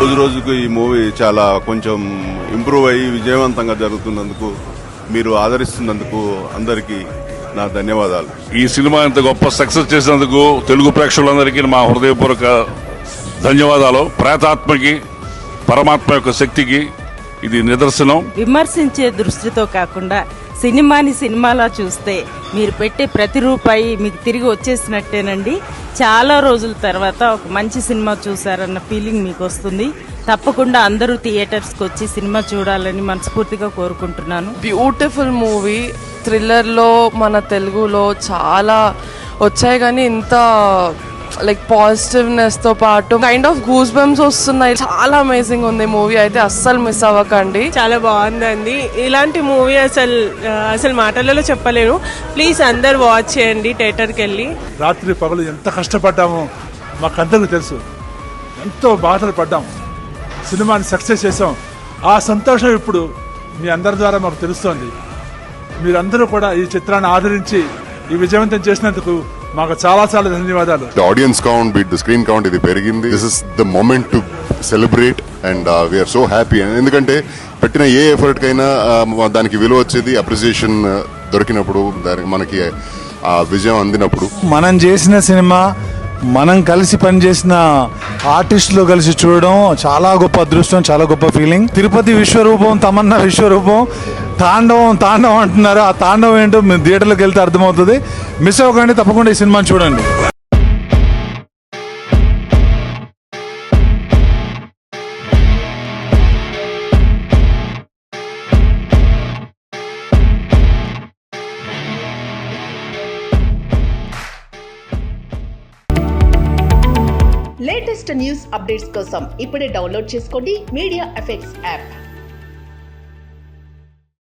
రోజు రోజుకు ఈ మూవీ చాలా కొంచెం ఇంప్రూవ్ అయ్యి విజయవంతంగా జరుగుతున్నందుకు, మీరు ఆదరిస్తున్నందుకు అందరికీ నా ధన్యవాదాలు. ఈ సినిమా ఇంత గొప్ప సక్సెస్ చేసినందుకు తెలుగు ప్రేక్షకులందరికీ మా హృదయపూర్వక ధన్యవాదాలు. ప్రేతాత్మకి, పరమాత్మ యొక్క శక్తికి ఇది నిదర్శనం. విమర్శించే దృష్టితో కాకుండా సినిమాని సినిమాలా చూస్తే మీరు పెట్టే ప్రతి రూపాయి మీకు తిరిగి వచ్చేసినట్టేనండి. చాలా రోజుల తర్వాత ఒక మంచి సినిమా చూసారన్న ఫీలింగ్ మీకు వస్తుంది. తప్పకుండా అందరూ థియేటర్స్కి వచ్చి సినిమా చూడాలని మనస్ఫూర్తిగా కోరుకుంటున్నాను. Beautiful movie. థ్రిల్లర్లో మన తెలుగులో చాలా వచ్చాయి, కానీ ఇంత లైక్ పాజిటివ్నెస్ తో పాటు కైండ్ ఆఫ్ గూస్ బంప్స్ వస్తున్నాయి. చాలా అమేజింగ్ ఉంది మూవీ అయితే, అస్సలు మిస్ అవ్వకండి. చాలా బాగుందండి. ఇలాంటి మూవీ అసలు మాటలలో చెప్పలేను. ప్లీజ్ అందరు వాచ్ చేయండి థియేటర్కి వెళ్ళి. రాత్రి పగలు ఎంత కష్టపడ్డామో మాకందరికీ తెలుసు. ఎంతో బాధలు పడ్డాము, సినిమాని సక్సెస్ చేసాం. ఆ సంతోషం ఇప్పుడు మీ అందరి ద్వారా మాకు తెలుస్తోంది. మీరందరూ కూడా ఈ చిత్రాన్ని ఆదరించి ఈ విజయవంతం చేసినందుకు మాకు చాలా చాలా ధన్యవాదాలు. The audience count beat the screen count ఇది పెరిగింది. This is the moment to celebrate and we are so happy. ఎందుకంటే పెట్టిన ఏ ఎఫర్ట్ కైనా దానికి విలువ వచ్చేది అప్రిసియేషన్ దొరికినప్పుడు, దానికి మనకి ఆ విజయం అందినప్పుడు. మనం చేసిన సినిమా మనం కలిసి పనిచేసిన ఆర్టిస్టులు కలిసి చూడడం చాలా గొప్ప అదృష్టం, చాలా గొప్ప ఫీలింగ్. తిరుపతి విశ్వరూపం, తమన్నా విశ్వరూపం, తాండవం తాండవం అంటున్నారు. ఆ తాండవం ఏంటో మీరు థియేటర్లోకి వెళ్తే అర్థమవుతుంది. మిస్ అవ్వకండి, తప్పకుండా ఈ సినిమాని చూడండి. లేటెస్ట్ న్యూస్ అప్డేట్స్ కోసం ఇప్పుడే డౌన్లోడ్ చేసుకోండి మీడియా ఎఫెక్ట్స్ యాప్.